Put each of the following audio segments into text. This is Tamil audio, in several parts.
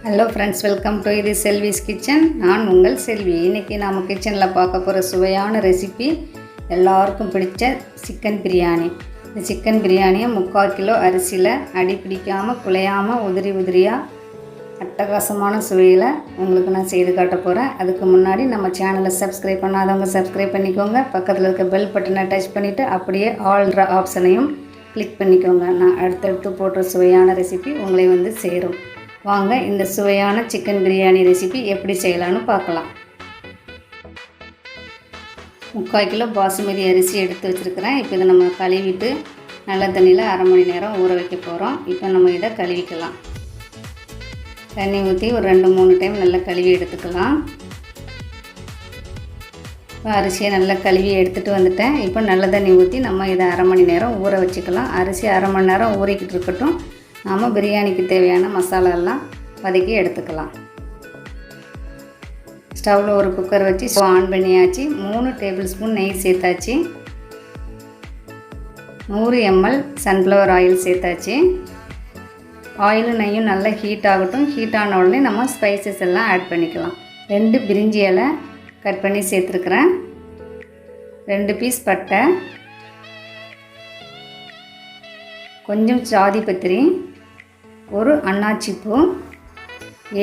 ஹலோ ஃப்ரெண்ட்ஸ், வெல்கம் டு இது செல்விஸ் கிச்சன். நான் உங்கள் செல்வி. இன்றைக்கி நாம் கிச்சனில் பார்க்க போகிற சுவையான ரெசிபி எல்லாருக்கும் பிடிச்ச சிக்கன் பிரியாணி. இந்த சிக்கன் பிரியாணியை 3/4 கிலோ அரிசியில் அடி பிடிக்காமல் குலையாமல் உதிரியாக அட்டகாசமான சுவையில் உங்களுக்கு நான் செய்து காட்ட போகிறேன். அதுக்கு முன்னாடி நம்ம சேனலை சப்ஸ்கிரைப் பண்ணாதவங்க சப்ஸ்கிரைப் பண்ணிக்கோங்க. பக்கத்தில் இருக்க பெல் பட்டனை டச் பண்ணிவிட்டு அப்படியே ஆல்ற ஆப்ஷனையும் கிளிக் பண்ணிக்கோங்க. நான் அடுத்தடுத்து போடுற சுவையான ரெசிபி உங்களை வந்து சேரும். வாங்க இந்த சுவையான சிக்கன் பிரியாணி ரெசிபி எப்படி செய்யலான்னு பார்க்கலாம். 3/4 கிலோ பாசுமதி அரிசி எடுத்து வச்சுருக்கிறேன். இப்போ இதை நம்ம கழுவிட்டு நல்ல தண்ணியில் 1/2 மணி நேரம் ஊற வைக்க போகிறோம். இப்போ நம்ம இதை கழுவிக்கலாம். தண்ணி ஊற்றி ஒரு 2-3 டைம் நல்லா கழுவி எடுத்துக்கலாம். இப்போ அரிசியை நல்லா கழுவி எடுத்துகிட்டு வந்துட்டேன். இப்போ நல்ல தண்ணி ஊற்றி நம்ம இதை 1/2 மணி நேரம் ஊற வச்சுக்கலாம். அரிசி 1/2 மணி நேரம் ஊறிக்கிட்டு இருக்கட்டும். நாம் பிரியாணிக்கு தேவையான மசாலாலாம் வதக்கி எடுத்துக்கலாம். ஸ்டவ்வில் ஒரு குக்கர் வச்சு ஆன் பண்ணியாச்சு. 3 டேபிள் ஸ்பூன் நெய் சேர்த்தாச்சு. 100 ml சன்ஃப்ளவர் ஆயில் சேர்த்தாச்சு. ஆயிலும் நெய்யும் நல்லா ஹீட் ஆகட்டும். ஹீட் ஆன உடனே நம்ம ஸ்பைசஸ் எல்லாம் ஆட் பண்ணிக்கலாம். 2 பிரிஞ்சி இலை கட் பண்ணி சேர்த்துருக்குறேன். 2 பீஸ் பட்டை, கொஞ்சம் ஜாதி பத்திரி, ஒரு அன்னாச்சிப்பூ,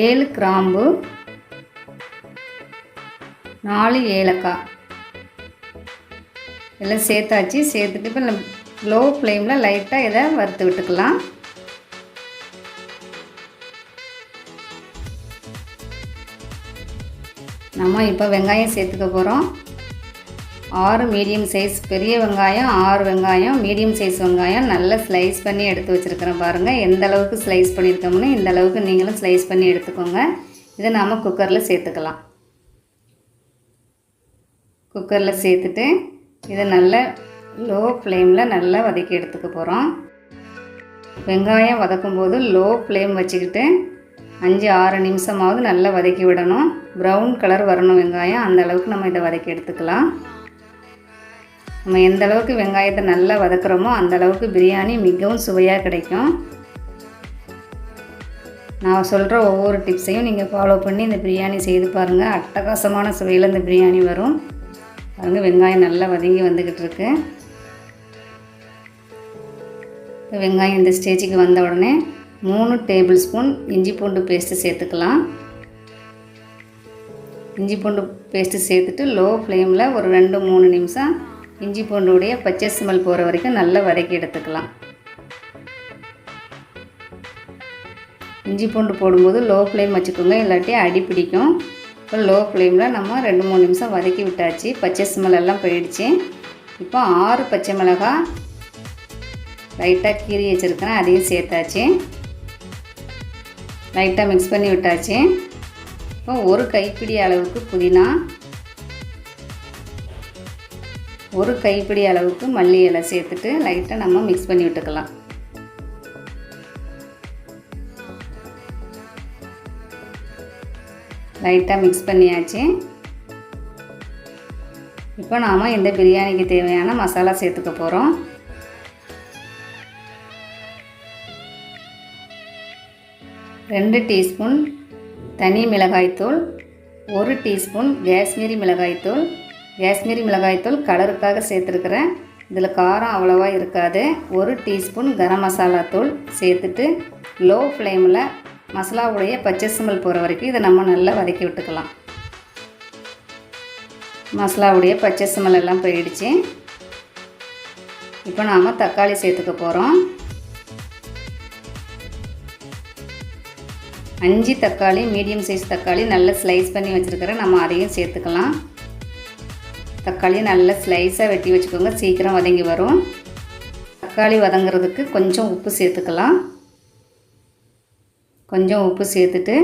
7 கிராம்பு, 4 ஏலக்காய் எல்லாம் சேர்த்தாச்சு. சேர்த்துட்டு இப்போ லோ ஃப்ளேமில் லைட்டாக இதை வறுத்து விட்டுக்கலாம். நம்ம இப்போ வெங்காயம் சேர்த்துக்க போகிறோம். 6 மீடியம் சைஸ் பெரிய வெங்காயம், 6 வெங்காயம், மீடியம் சைஸ் வெங்காயம் நல்லா ஸ்லைஸ் பண்ணி எடுத்து வச்சுருக்கிறேன். பாருங்கள் எந்த அளவுக்கு ஸ்லைஸ் பண்ணியிருக்கோம்னு இந்த அளவுக்கு நீங்களும் ஸ்லைஸ் பண்ணி எடுத்துக்கோங்க. இதை நாம் குக்கரில் சேர்த்துக்கலாம். குக்கரில் சேர்த்துட்டு இதை நல்லா லோ ஃப்ளேமில் நல்லா வதக்கி எடுத்துக்க போகிறோம். வெங்காயம் வதக்கும்போது லோ ஃப்ளேம் வச்சுக்கிட்டு 5-6 நிமிஷமாவது நல்லா வதக்கி விடணும். ப்ரௌன் கலர் வரணும் வெங்காயம், அந்த அளவுக்கு நம்ம இதை வதக்கி எடுத்துக்கலாம். நம்ம எந்த அளவுக்கு வெங்காயத்தை நல்லா வதக்குறோமோ அந்த அளவுக்கு பிரியாணி மிகவும் சுவையாக கிடைக்கும். நான் சொல்கிற ஒவ்வொரு டிப்ஸையும் நீங்கள் ஃபாலோ பண்ணி இந்த பிரியாணி செய்து பாருங்கள். அட்டகாசமான சுவையில் இந்த பிரியாணி வரும். பாருங்கள் வெங்காயம் நல்லா வதங்கி வந்துக்கிட்டு இருக்கு. வெங்காயம் இந்த ஸ்டேஜுக்கு வந்த உடனே 3 டேபிள் ஸ்பூன் இஞ்சி பூண்டு பேஸ்ட்டு சேர்த்துக்கலாம். இஞ்சி பூண்டு பேஸ்ட்டு சேர்த்துட்டு லோ ஃப்ளேமில் ஒரு 2-3 நிமிஷம் இஞ்சி பூண்டுடைய பச்சை ஸ்மெல் போகிற வரைக்கும் நல்லா வதக்கி எடுத்துக்கலாம். இஞ்சி பூண்டு போடும்போது லோ ஃப்ளேம் வச்சுக்கோங்க, இல்லாட்டி அடி பிடிக்கும். இப்போ லோ ஃப்ளேமில் நம்ம 2-3 நிமிஷம் வதக்கி விட்டாச்சு. பச்சை ஸ்மெல் எல்லாம் போயிடுச்சு. இப்போ 6 பச்சை மிளகாய் லைட்டாக கீறி வச்சுருக்கிறேன், அதையும் சேர்த்தாச்சு. லைட்டாக மிக்ஸ் பண்ணி விட்டாச்சு. இப்போ 1 கைப்பிடி அளவுக்கு புதினா, 1 கைப்பிடி அளவுக்கு மல்லி இலை சேர்த்துட்டு லைட்டாக நம்ம மிக்ஸ் பண்ணி விட்டுக்கலாம். லைட்டாக மிக்ஸ் பண்ணியாச்சு. இப்போ நாம் இந்த பிரியாணிக்கு தேவையான மசாலா சேர்த்துக்க போகிறோம். 2 டீஸ்பூன் தனி மிளகாய்த்தூள், 1 டீஸ்பூன் காஷ்மீரி மிளகாய்த்தூள். காஷ்மீரி மிளகாய்த்தூள் கலருக்காக சேர்த்துருக்குறேன். இதில் காரம் அவ்வளோவா இருக்காது. 1 டீஸ்பூன் கரம் மசாலா தூள் சேர்த்துட்டு லோ ஃப்ளேமில் மசாலாவுடைய பச்சை ஸ்மெல் போகிற வரைக்கும் இதை நம்ம நல்லா வதக்கி விட்டுக்கலாம். மசாலாவுடைய பச்சை ஸ்மெல் எல்லாம் போயிடுச்சு. இப்போ நாம் தக்காளி சேர்த்துக்க போகிறோம். 5 தக்காளி, மீடியம் சைஸ் தக்காளி நல்லா ஸ்லைஸ் பண்ணி வச்சுருக்கிறேன். நம்ம அதையும் சேர்த்துக்கலாம். தக்காளி நல்லா ஸ்லைஸாக வெட்டி வச்சுக்கோங்க, சீக்கிரம் வதங்கி வரும். தக்காளி வதங்கிறதுக்கு கொஞ்சம் உப்பு சேர்த்துக்கலாம். கொஞ்சம் உப்பு சேர்த்துட்டு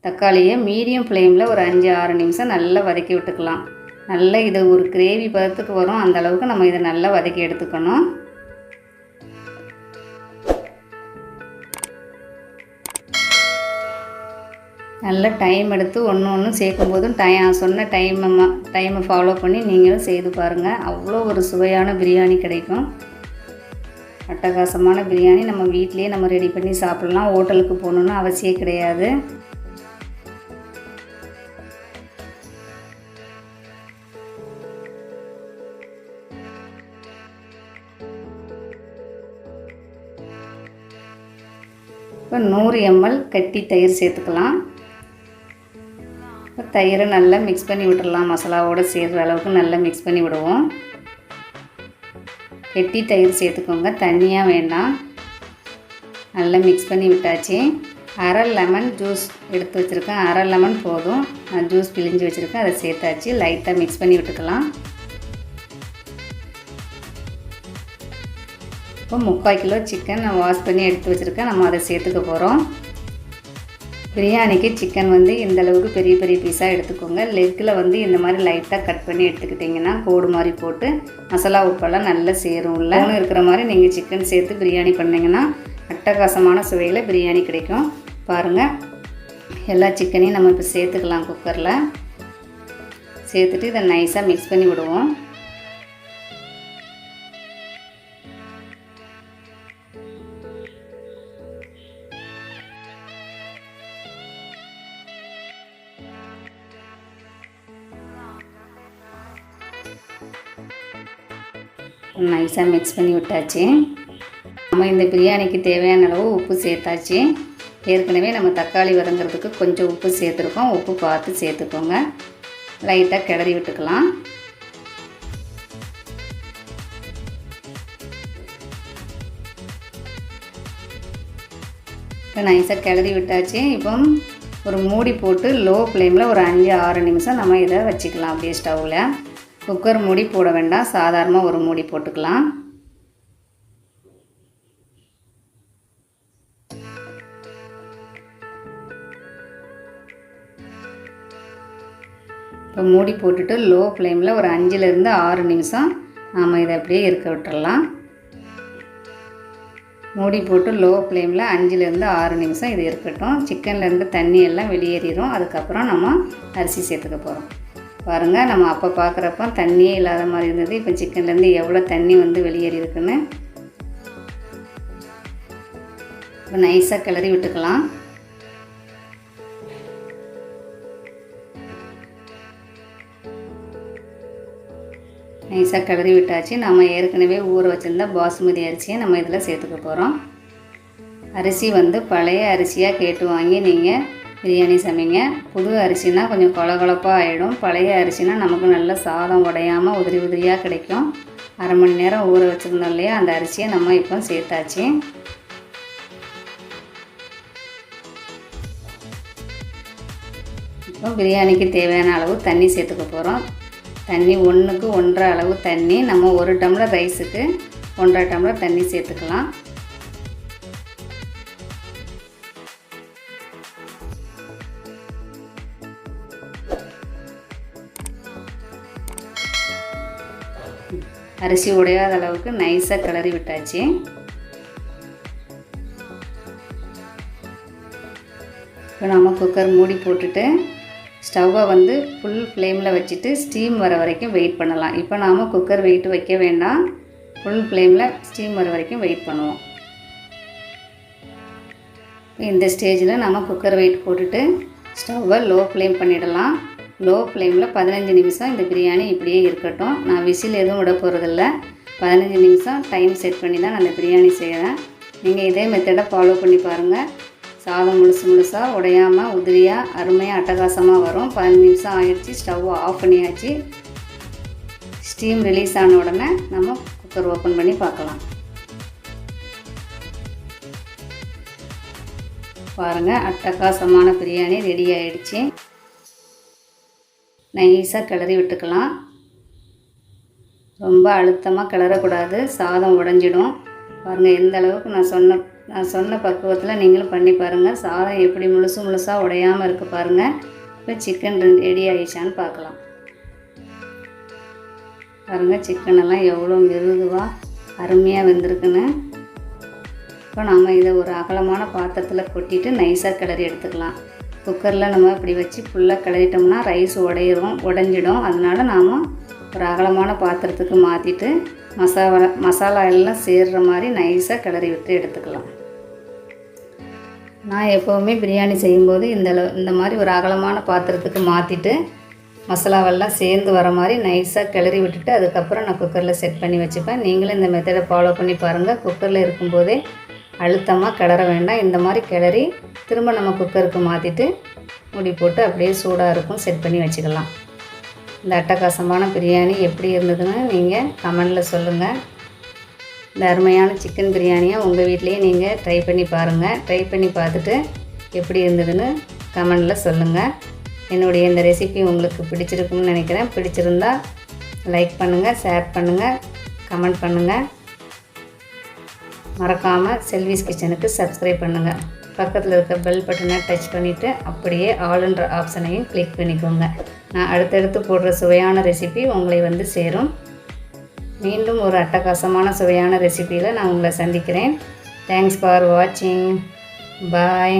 தக்காளியை மீடியம் ஃப்ளேமில் ஒரு 5-6 நிமிஷம் நல்லா வதக்கி விட்டுக்கலாம். நல்லா இது ஒரு கிரேவி பதத்துக்கு வரும், அந்த அளவுக்கு நம்ம இதை நல்லா வதக்கி எடுத்துக்கணும். நல்ல டைம் எடுத்து ஒன்று சேர்க்கும்போதும் சொன்ன டைமை ஃபாலோ பண்ணி நீங்களும் செய்து பாருங்கள். அவ்வளோ ஒரு சுவையான பிரியாணி கிடைக்கும். அட்டகாசமான பிரியாணி நம்ம வீட்டிலேயே நம்ம ரெடி பண்ணி சாப்பிட்லாம். ஹோட்டலுக்கு போகணுன்னு அவசியம் கிடையாது. இப்போ 100 ml கட்டி தயிர் சேர்த்துக்கலாம். இப்போ தயிரை நல்லா மிக்ஸ் பண்ணி விட்டுடலாம். மசாலாவோடு சேர்கிற அளவுக்கு நல்லா மிக்ஸ் பண்ணி விடுவோம். கெட்டி தயிர் சேர்த்துக்கோங்க, தண்ணியாக வேண்டாம். நல்லா மிக்ஸ் பண்ணி விட்டாச்சு. அரை லெமன் ஜூஸ் எடுத்து வச்சுருக்கேன். அரை லெமன் போதும். நான் ஜூஸ் பிழிஞ்சு வச்சுருக்கேன், அதை சேர்த்தாச்சு. லைட்டாக மிக்ஸ் பண்ணி விட்டுக்கலாம். இப்போ 3/4 கிலோ சிக்கன் நான் வாஷ் பண்ணி எடுத்து வச்சுருக்கேன். நம்ம அதை சேர்த்துக்க போகிறோம். பிரியாணிக்கு சிக்கன் வந்து இந்தளவுக்கு பெரிய பெரிய பீஸாக எடுத்துக்கோங்க. லெக்கில் வந்து இந்த மாதிரி லைட்டாக கட் பண்ணி எடுத்துக்கிட்டிங்கன்னா கோடு மாதிரி போட்டு மசாலா உப்பெல்லாம் நல்லா சேரும். இல்லை இருக்கிற மாதிரி நீங்கள் சிக்கன் சேர்த்து பிரியாணி பண்ணிங்கன்னா அட்டகாசமான சுவையில் பிரியாணி கிடைக்கும். பாருங்கள், எல்லா சிக்கனையும் நம்ம இப்போ சேர்த்துக்கலாம். குக்கரில் சேர்த்துட்டு இதை நைஸாக மிக்ஸ் பண்ணி விடுவோம். நைஸாக மிக்ஸ் பண்ணி விட்டாச்சு. நம்ம இந்த பிரியாணிக்கு தேவையான அளவு உப்பு சேர்த்தாச்சு. ஏற்கனவே நம்ம தக்காளி வதங்கிறதுக்கு கொஞ்சம் உப்பு சேர்த்துருக்கோம். உப்பு பார்த்து சேர்த்துக்கோங்க. லைட்டாக கிளறி விட்டுக்கலாம். இப்போ நைஸாக கிளறி விட்டாச்சு. இப்போ ஒரு மூடி போட்டு லோ ஃப்ளேமில் ஒரு 5-6 நிமிஷம் நம்ம இதை வச்சுக்கலாம். அப்படியே ஸ்டவ்வில் குக்கர் மூடி போட வேண்டாம், சாதாரணமாக ஒரு மூடி போட்டுக்கலாம். இப்போ மூடி போட்டுட்டு லோ ஃப்ளேமில் ஒரு 5-6 நிமிஷம் நாம் இதை அப்படியே இருக்க விட்டுடலாம். மூடி போட்டு லோ ஃப்ளேமில் 5-6 நிமிஷம் இது இருக்கட்டும். சிக்கன்லேருந்து தண்ணி எல்லாம் வெளியேறிடும். அதுக்கப்புறம் நம்ம அரிசி சேர்த்துக்க போகிறோம். பாருங்கள், நம்ம அப்போ பார்க்குறப்ப தண்ணியே இல்லாத மாதிரி இருந்தது. இப்போ சிக்கன்லேருந்து எவ்வளோ தண்ணி வந்து வெளியேறி இருக்குன்னு இப்போ நைஸாக கிளறி விட்டுக்கலாம். நைஸாக கிளறி விட்டாச்சு. நம்ம ஏற்கனவே ஊற வச்சுருந்தா பாசுமதி அரிசியை நம்ம இதில் சேர்த்துக்க போகிறோம். அரிசி வந்து பழைய அரிசியாக கேட்டு வாங்கி நீங்கள் பிரியாணி சமைங்க. புது அரிசினா கொஞ்சம் கொழகொழப்பாக ஆகிடும். பழைய அரிசினா நமக்கு நல்ல சாதம் உடையாமல் உதிரி உதிரியாக கிடைக்கும். அரை மணி நேரம் ஊற வச்சுருந்தோம் இல்லையா, அந்த அரிசியை நம்ம இப்போ சேர்த்தாச்சு. இப்போ பிரியாணிக்கு தேவையான அளவு தண்ணி சேர்த்துக்க போகிறோம். தண்ணி 1க்கு 1.5 அளவு தண்ணி. நம்ம 1 டம்ளர் ரைஸுக்கு 1.5 டம்ளர் தண்ணி சேர்த்துக்கலாம். அரிசி உடையாத அளவுக்கு நைஸாக கிளறி விட்டாச்சு. இப்போ நம்ம குக்கர் மூடி போட்டுட்டு ஸ்டவ்வை வந்து ஃபுல் ஃப்ளேமில் வச்சுட்டு ஸ்டீம் வர வரைக்கும் வெயிட் பண்ணலாம். இப்போ நாம் குக்கர் வெயிட் வைக்க வேண்டாம், ஃபுல் ஃப்ளேமில் ஸ்டீம் வர வரைக்கும் வெயிட் பண்ணுவோம். இந்த ஸ்டேஜில் நம்ம குக்கர் வெயிட் போட்டுட்டு ஸ்டவ்வை லோ ஃப்ளேம் பண்ணிடலாம். லோ ஃப்ளேமில் 15 நிமிஷம் இந்த பிரியாணி இப்படியே இருக்கட்டும். நான் விசில் எதுவும் விட போகிறதில்ல. 15 நிமிஷம் டைம் செட் பண்ணி தான் நான் இந்த பிரியாணி செய்கிறேன். நீங்கள் இதே மெத்தடை ஃபாலோ பண்ணி பாருங்கள். சாதம் முழுசாக உடையாமல் உதிரியாக அருமையாக அட்டகாசமாக வரும். 15 நிமிஷம் ஆகிடுச்சு. ஸ்டவ் ஆஃப் பண்ணியாச்சு. ஸ்டீம் ரிலீஸ் ஆன உடனே நம்ம குக்கர் ஓப்பன் பண்ணி பார்க்கலாம். பாருங்கள், அட்டகாசமான பிரியாணி ரெடி ஆகிடுச்சு. நைஸாக கிளறி விட்டுக்கலாம். ரொம்ப அழுத்தமாக கிளறக்கூடாது, சாதம் உடைஞ்சிடும். பாருங்கள், எந்த அளவுக்கு நான் சொன்ன பக்குவத்தில் நீங்களும் பண்ணி பாருங்கள். சாதம் எப்படி முழுசாக உடையாமல் இருக்குது பாருங்கள். இப்போ சிக்கன் ரெடி ஆகிடுச்சான்னு பார்க்கலாம். பாருங்கள், சிக்கனெல்லாம் எவ்வளோ மிருதுவாக அருமையாக வெந்திருக்குன்னு. இப்போ நாம் இதை ஒரு அகலமான பாத்திரத்தில் கொட்டிட்டு நைஸாக கிளறி எடுத்துக்கலாம். குக்கரில் நம்ம இப்படி வச்சு ஃபுல்லாக கிளறிட்டோம்னா ரைஸ் உடைஞ்சிடும். அதனால் நாம் ஒரு அகலமான பாத்திரத்துக்கு மாற்றிட்டு மசாலா எல்லாம் சேர்கிற மாதிரி நைஸாக கிளறி விட்டு எடுத்துக்கலாம். நான் எப்போவுமே பிரியாணி செய்யும்போது இந்த மாதிரி ஒரு அகலமான பாத்திரத்துக்கு மாற்றிட்டு மசாலாவெல்லாம் சேர்ந்து வர மாதிரி நைஸாக கிளறி விட்டுட்டு அதுக்கப்புறம் நான் குக்கரில் செட் பண்ணி வச்சுப்பேன். நீங்களும் இந்த மெத்தடை ஃபாலோ பண்ணி பாருங்கள். குக்கரில் இருக்கும்போதே அழுத்தமாக கிளற வேண்டாம். இந்த மாதிரி கிளறி திரும்ப நம்ம குக்கருக்கு மாற்றிட்டு மூடி போட்டு அப்படியே சூடாக இருக்கும் செட் பண்ணி வச்சுக்கலாம். இந்த அட்டகாசமான பிரியாணி எப்படி இருந்ததுன்னு நீங்கள் கமெண்டில் சொல்லுங்கள். இந்த அருமையான சிக்கன் பிரியாணியை உங்கள் வீட்லேயே நீங்கள் ட்ரை பண்ணி பாருங்கள். ட்ரை பண்ணி பார்த்துட்டு எப்படி இருந்ததுன்னு கமெண்டில் சொல்லுங்கள். என்னுடைய இந்த ரெசிபி உங்களுக்கு பிடிச்சிருக்குன்னு நினைக்கிறேன். பிடிச்சிருந்தா லைக் பண்ணுங்கள், ஷேர் பண்ணுங்கள், கமெண்ட் பண்ணுங்கள். மறக்காமல் செல்விஸ் கிச்சனுக்கு சப்ஸ்கிரைப் பண்ணுங்கள். பக்கத்தில் இருக்க பெல் பட்டனை டச் பண்ணிவிட்டு அப்படியே ஆல்ன்ற ஆப்ஷனையும் கிளிக் பண்ணிக்கோங்க. நான் அடுத்தடுத்து போடுற சுவையான ரெசிபி உங்களை வந்து சேரும். மீண்டும் ஒரு அட்டகாசமான சுவையான ரெசிபியில் நான் உங்களை சந்திக்கிறேன். தேங்க்ஸ் ஃபார் வாட்சிங். பாய்.